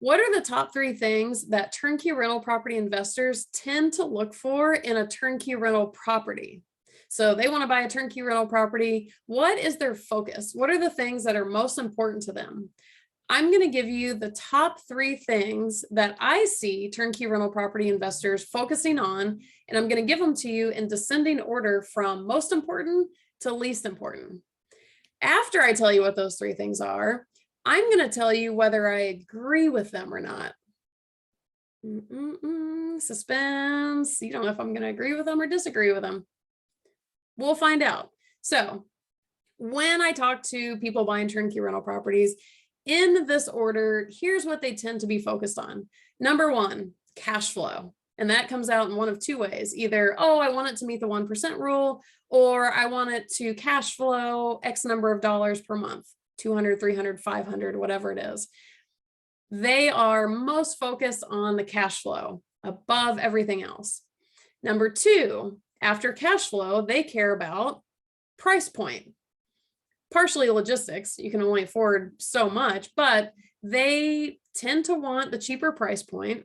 What are the top 3 things that turnkey rental property investors tend to look for in a turnkey rental property? So they want to buy a turnkey rental property. What is their focus? What are the things that are most important to them? I'm going to give you the top 3 things that I see turnkey rental property investors focusing on, and I'm going to give them to you in descending order from most important to least important. After I tell you what those 3 things are, I'm going to tell you whether I agree with them or not. Suspense. You don't know if I'm going to agree with them or disagree with them. We'll find out. So when I talk to people buying turnkey rental properties, in this order, here's what they tend to be focused on. Number 1, cash flow. And that comes out in one of 2 ways. Either, oh, I want it to meet the 1% rule, or I want it to cash flow X number of dollars per month, 200, 300, 500, whatever it is. They are most focused on the cash flow above everything else. Number 2, after cash flow, they care about price point. Partially logistics, you can only afford so much, but they tend to want the cheaper price point.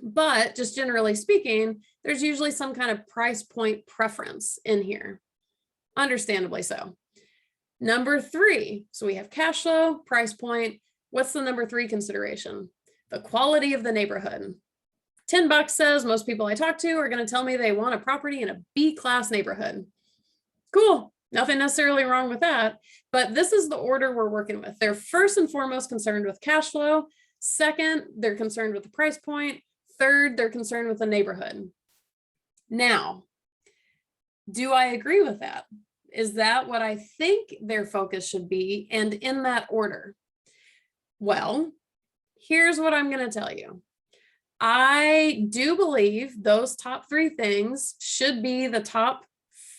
But just generally speaking, there's usually some kind of price point preference in here. Understandably so. Number 3, so we have cash flow, price point. What's the number 3 consideration? The quality of the neighborhood. $10 says most people I talk to are going to tell me they want a property in a B-class neighborhood. Cool. Nothing necessarily wrong with that, but this is the order we're working with. They're first and foremost concerned with cash flow. Second, they're concerned with the price point. Third, they're concerned with the neighborhood. Now, do I agree with that? Is that what I think their focus should be, and in that order? Well, here's what I'm going to tell you. I do believe those top 3 things should be the top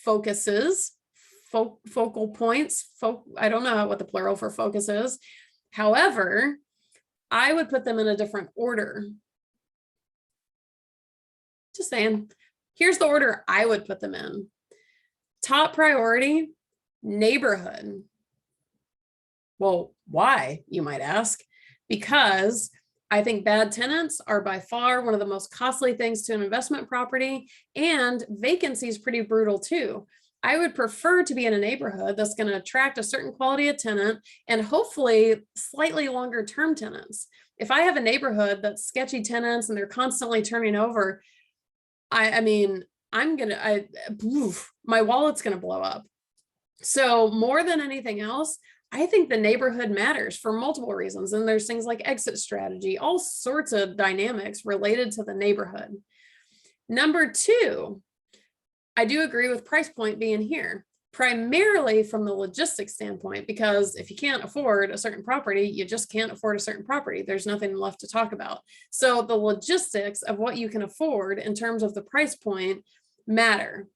focuses, focal points. I don't know what the plural for focus is. However, I would put them in a different order. Just saying, here's the order I would put them in. Top priority, neighborhood. Well, why, you might ask? Because I think bad tenants are by far one of the most costly things to an investment property, and vacancy is pretty brutal too. I would prefer to be in a neighborhood that's going to attract a certain quality of tenant and hopefully slightly longer term tenants. If I have a neighborhood that's sketchy tenants and they're constantly turning over, I mean, my wallet's going to blow up. So more than anything else, I think the neighborhood matters for multiple reasons. And there's things like exit strategy, all sorts of dynamics related to the neighborhood. Number 2, I do agree with price point being here, primarily from the logistics standpoint, because if you can't afford a certain property, you just can't afford a certain property. There's nothing left to talk about. So the logistics of what you can afford in terms of the price point matter.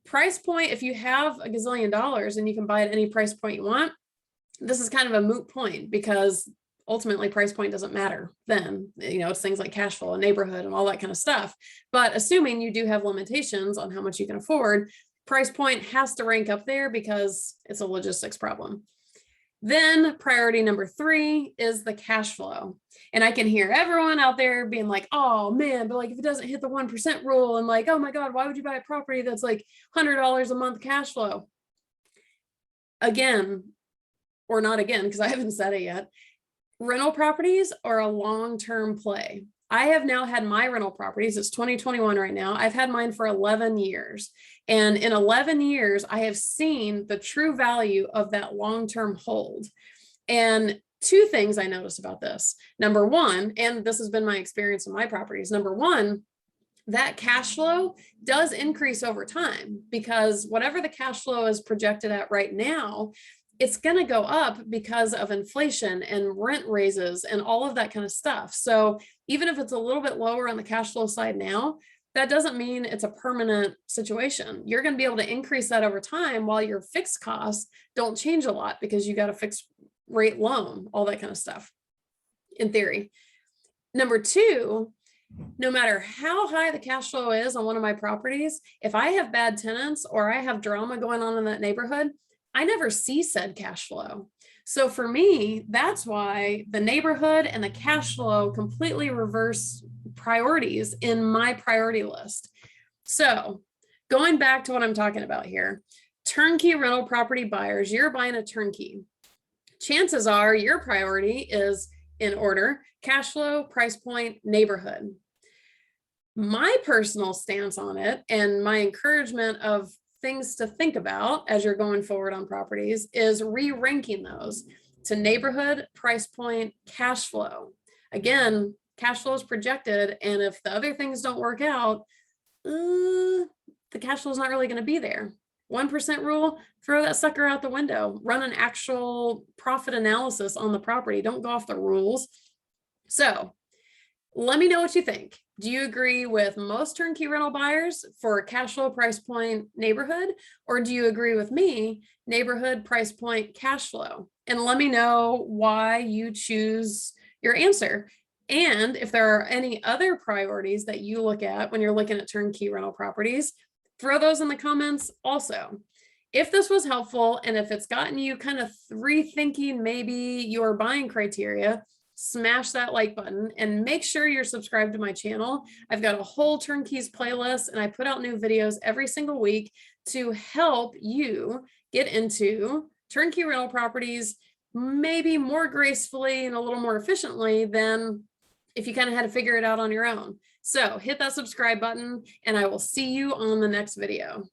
Price point, if you have a gazillion dollars and you can buy at any price point you want, this is kind of a moot point because ultimately price point doesn't matter then. It's things like cash flow and neighborhood and all that kind of stuff. But assuming you do have limitations on how much you can afford, price point has to rank up there because it's a logistics problem. Then priority number 3 is the cash flow. And I can hear everyone out there being like, oh man, but like if it doesn't hit the 1% rule, and like, oh my God, why would you buy a property that's like $100 a month cash flow? Again, or not again, because I haven't said it yet. Rental properties are a long-term play. I have now had my rental properties, it's 2021 right now. I've had mine for 11 years. And in 11 years, I have seen the true value of that long-term hold. And 2 things I noticed about this. Number 1, and this has been my experience in my properties. Number 1, that cash flow does increase over time because whatever the cash flow is projected at right now, it's going to go up because of inflation and rent raises and all of that kind of stuff. So even if it's a little bit lower on the cash flow side now, that doesn't mean it's a permanent situation. You're going to be able to increase that over time while your fixed costs don't change a lot because you got a fixed rate loan, all that kind of stuff, in theory. Number 2, no matter how high the cash flow is on one of my properties, if I have bad tenants or I have drama going on in that neighborhood, I never see said cash flow. So for me, that's why the neighborhood and the cash flow completely reverse priorities in my priority list. So going back to what I'm talking about here, turnkey rental property buyers, you're buying a turnkey. Chances are your priority is in order: cash flow, price point, neighborhood. My personal stance on it and my encouragement of things to think about as you're going forward on properties is re-ranking those to neighborhood, price point, cash flow. Again, cash flow is projected, and if the other things don't work out, the cash flow is not really going to be there. 1% rule, throw that sucker out the window. Run an actual profit analysis on the property. Don't go off the rules. So let me know what you think. Do you agree with most turnkey rental buyers for cash flow, price point, neighborhood? Or do you agree with me, neighborhood, price point, cash flow? And let me know why you choose your answer. And if there are any other priorities that you look at when you're looking at turnkey rental properties, throw those in the comments also. If this was helpful and if it's gotten you kind of rethinking maybe your buying criteria, smash that like button and make sure you're subscribed to my channel. I've got a whole turnkeys playlist and I put out new videos every single week to help you get into turnkey rental properties maybe more gracefully and a little more efficiently than if you kind of had to figure it out on your own. So hit that subscribe button and I will see you on the next video.